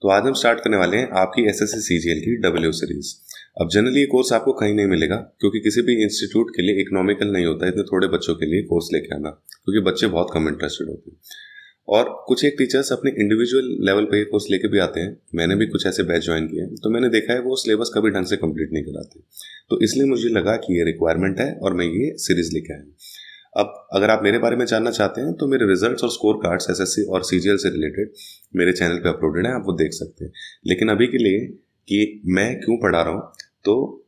तो आज हम स्टार्ट करने वाले हैं आपकी एसएससी सीजीएल की डब्ल्यू सीरीज। अब जनरली ये कोर्स आपको कहीं नहीं मिलेगा, क्योंकि किसी भी इंस्टीट्यूट के लिए इकोनॉमिकल नहीं होता है इतने थोड़े बच्चों के लिए कोर्स लेके आना, क्योंकि बच्चे बहुत कम इंटरेस्टेड होते हैं। और कुछ एक टीचर्स अपने इंडिविजुअल लेवल पे ये कोर्स लेके भी आते हैं। मैंने भी कुछ ऐसे बैच ज्वाइन किए हैं, तो मैंने देखा है वो सिलेबस कभी ढंग से कंप्लीट नहीं कराते। तो इसलिए मुझे लगा कि ये रिक्वायरमेंट है और मैं ये सीरीज लेके आया हूँ। अब अगर आप मेरे बारे में जानना चाहते हैं तो मेरे रिजल्ट्स और स्कोर कार्ड्स एसएससी और सीजीएल से रिलेटेड मेरे चैनल पे अपलोडेड हैं, आप वो देख सकते हैं। लेकिन अभी के लिए कि मैं क्यों पढ़ा रहा हूँ, तो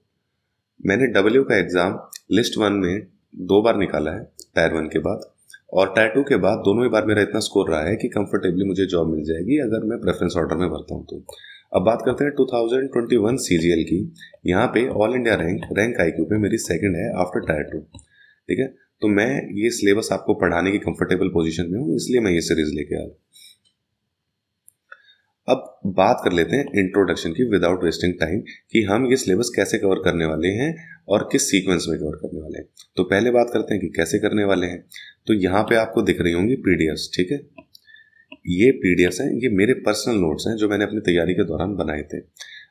मैंने डब्ल्यू का एग्ज़ाम लिस्ट 1 में 2 बार निकाला है, टायर 1 के बाद और टायर 2 के बाद। दोनों ही बार मेरा इतना स्कोर रहा है कि कंफर्टेबली मुझे जॉब मिल जाएगी अगर मैं प्रेफरेंस ऑर्डर में भरता हूँ तो। अब बात करते हैं 2021 सीजीएल की। यहाँ पे ऑल इंडिया रैंक आईक्यू पे मेरी सेकंड है आफ्टर टायर 2। ठीक है, तो मैं ये सिलेबस आपको पढ़ाने की कंफर्टेबल पोजीशन में हूँ, इसलिए मैं ये सीरीज लेके आया। अब बात कर लेते हैं इंट्रोडक्शन की विदाउट वेस्टिंग टाइम, कि हम ये सिलेबस कैसे कवर करने वाले हैं और किस सीक्वेंस में कवर करने वाले हैं। तो पहले बात करते हैं कि कैसे करने वाले हैं। तो यहाँ पे आपको दिख रही होंगी पीडीएफ्स। ठीक है, ये पीडीएफ्स हैं, ये मेरे पर्सनल नोट्स हैं जो मैंने अपनी तैयारी के दौरान बनाए थे।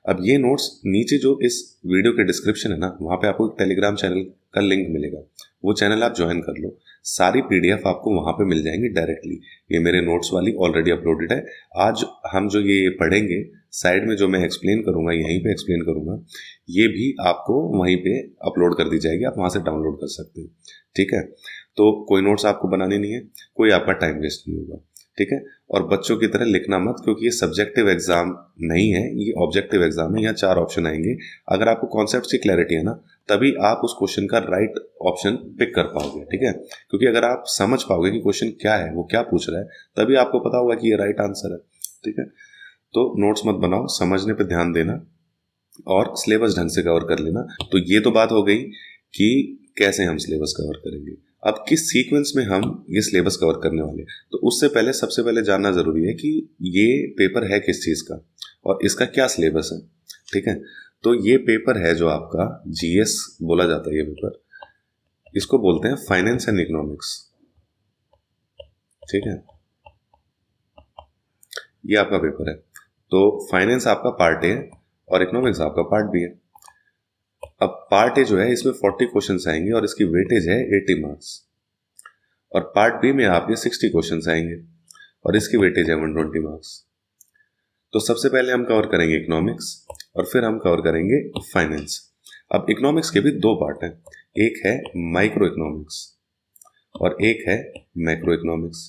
अब ये नोट्स नीचे जो इस वीडियो के डिस्क्रिप्शन है ना, वहाँ पे आपको एक टेलीग्राम चैनल का लिंक मिलेगा, वो चैनल आप ज्वाइन कर लो। सारी पीडीएफ आपको वहाँ पे मिल जाएंगी डायरेक्टली। ये मेरे नोट्स वाली ऑलरेडी अपलोडेड है। आज हम जो ये पढ़ेंगे, साइड में जो मैं एक्सप्लेन करूँगा, यहीं पे एक्सप्लेन करूँगा, ये भी आपको वहीं पे अपलोड कर दी जाएगी, आप वहाँ से डाउनलोड कर सकते हैं। ठीक है, तो कोई नोट्स आपको बनाने नहीं है, कोई आपका टाइम वेस्ट नहीं होगा। ठीक है, और बच्चों की तरह लिखना मत, क्योंकि ये सब्जेक्टिव एग्जाम नहीं है, ये ऑब्जेक्टिव एग्जाम है। यहाँ 4 ऑप्शन आएंगे। अगर आपको कॉन्सेप्ट की क्लैरिटी है ना, तभी आप उस क्वेश्चन का राइट ऑप्शन पिक कर पाओगे। ठीक है, क्योंकि अगर आप समझ पाओगे कि क्वेश्चन क्या है, वो क्या पूछ रहा है, तभी आपको पता होगा कि ये राइट आंसर है। ठीक है, तो नोट्स मत बनाओ, समझने पर ध्यान देना और सिलेबस ढंग से कवर कर लेना। तो ये तो बात हो गई कि कैसे हम सिलेबस कवर करेंगे। अब किस सीक्वेंस में हम ये सिलेबस कवर करने वाले हैं, तो उससे पहले सबसे पहले जानना ज़रूरी है कि ये पेपर है किस चीज़ का और इसका क्या सिलेबस है। ठीक है, तो ये पेपर है जो आपका जीएस बोला जाता है। ये पेपर, इसको बोलते हैं फाइनेंस एंड इकोनॉमिक्स। ठीक है, ये आपका पेपर है। तो फाइनेंस आपका पार्ट ए है और इकोनॉमिक्स आपका पार्ट बी है। अब पार्ट ए जो है, इसमें 40 क्वेश्चंस आएंगे और इसकी वेटेज है 80 मार्क्स। और पार्ट बी में आपके 60 क्वेश्चंस आएंगे और इसकी वेटेज है 120 मार्क्स। तो सबसे पहले हम कवर करेंगे इकोनॉमिक्स और फिर हम कवर करेंगे फाइनेंस। अब इकोनॉमिक्स के भी 2 पार्ट हैं, एक है माइक्रो इकोनॉमिक्स और एक है मैक्रो इकोनॉमिक्स।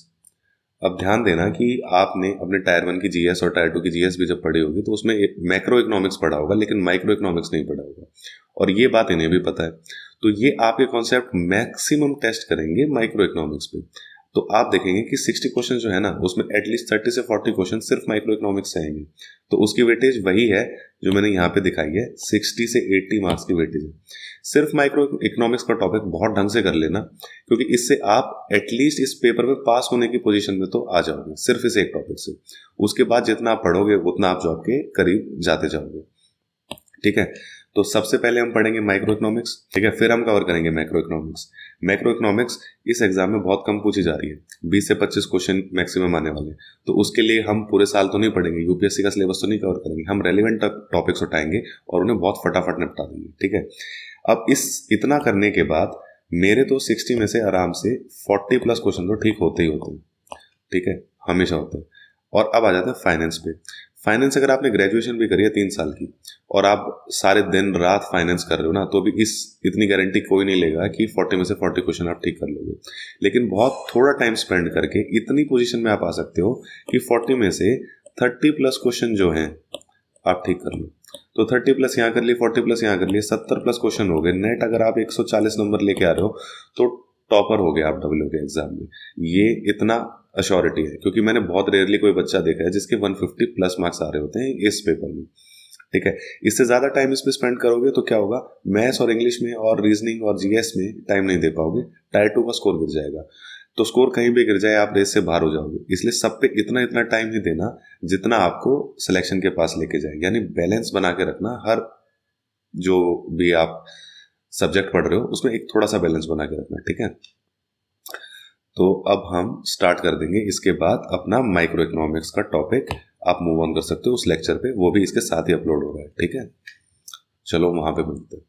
अब ध्यान देना कि आपने अपने टायर 1 की जीएस और टायर 2 की जीएस भी जब पढ़ी होगी तो उसमें मैक्रो इकोनॉमिक्स पढ़ा होगा, लेकिन माइक्रो इकोनॉमिक्स नहीं पढ़ा होगा, और ये बात इन्हें भी पता है। तो ये आपके कॉन्सेप्ट मैक्सिमम टेस्ट करेंगे माइक्रो इकोनॉमिक्स पे। तो आप देखेंगे कि 60 क्वेश्चन जो है ना, उसमें एटलीस्ट 30 से 40 क्वेश्चन सिर्फ माइक्रो इकोनॉमिक्स से आएंगे। तो उसकी वेटेज वही है जो मैंने यहाँ पे दिखाई है, 60 से 80 मार्क्स की वेटेज है। सिर्फ माइक्रो इकोनॉमिक्स का टॉपिक बहुत ढंग से कर लेना, क्योंकि इससे आप एटलीस्ट इस पेपर में पास होने की पोजीशन में तो आ जाओगे, सिर्फ इस एक टॉपिक से। उसके बाद जितना आप पढ़ोगे उतना आप जॉब के करीब जाते जाओगे। ठीक है, तो सबसे पहले हम पढ़ेंगे माइक्रो इकोनॉमिक्स। ठीक है, फिर हम कवर करेंगे मैक्रो इकोनॉमिक्स। मैक्रो इकोनॉमिक्स इस एग्जाम में बहुत कम पूछी जा रही है, 20 से 25 क्वेश्चन मैक्सिमम आने वाले हैं। तो उसके लिए हम पूरे साल तो नहीं पढ़ेंगे, यूपीएससी का सिलेबस तो नहीं कवर करेंगे, हम रेलिवेंट टॉपिक्स उठाएंगे और उन्हें बहुत फटाफट निपटा देंगे। ठीक है, अब इतना करने के बाद मेरे तो 60 में से आराम से 40 प्लस क्वेश्चन तो ठीक होते ही होते हैं। ठीक है, हमेशा होते हैं। और अब आ जाते हैं फाइनेंस पे। फाइनेंस अगर आपने ग्रेजुएशन भी करी है 3 साल की और आप सारे दिन रात फाइनेंस कर रहे हो ना, तो भी इतनी गारंटी कोई नहीं लेगा कि 40 में से 40 क्वेश्चन आप ठीक कर लोगे। लेकिन बहुत थोड़ा टाइम स्पेंड करके इतनी पोजीशन में आप आ सकते हो कि 40 में से 30 प्लस क्वेश्चन जो हैं आप ठीक कर लो। तो 30 प्लस यहाँ कर लिए, 40 प्लस यहाँ कर लिए, 70 प्लस क्वेश्चन हो गए। नेट अगर आप 140 नंबर लेके आ रहे हो तो टॉपर हो गया आप डब्ल्यू के एग्जाम में। ये इतना अश्योरिटी है, क्योंकि मैंने बहुत रेयरली कोई बच्चा देखा है जिसके 150 प्लस मार्क्स आ रहे होते हैं इस पेपर में। ठीक है, इससे ज़्यादा टाइम इस पे स्पेंड करोगे तो क्या होगा, मैथ्स और इंग्लिश में और रीजनिंग और जीएस में टाइम नहीं दे पाओगे, टायर 2 का स्कोर गिर जाएगा। तो स्कोर कहीं भी गिर जाए आप रेस से बाहर हो जाओगे। इसलिए सब पे इतना इतना टाइम ही देना जितना आपको सिलेक्शन के पास लेके जाए, यानी बैलेंस बना के रखना। हर जो भी आप सब्जेक्ट पढ़ रहे हो उसमें एक थोड़ा सा बैलेंस बना के रखना। ठीक है, तो अब हम स्टार्ट कर देंगे इसके बाद अपना माइक्रो इकोनॉमिक्स का टॉपिक आप मूव ऑन कर सकते हो उस लेक्चर पे, वो भी इसके साथ ही अपलोड हो रहा है, ठीक है। चलो वहाँ पे मिलते हैं।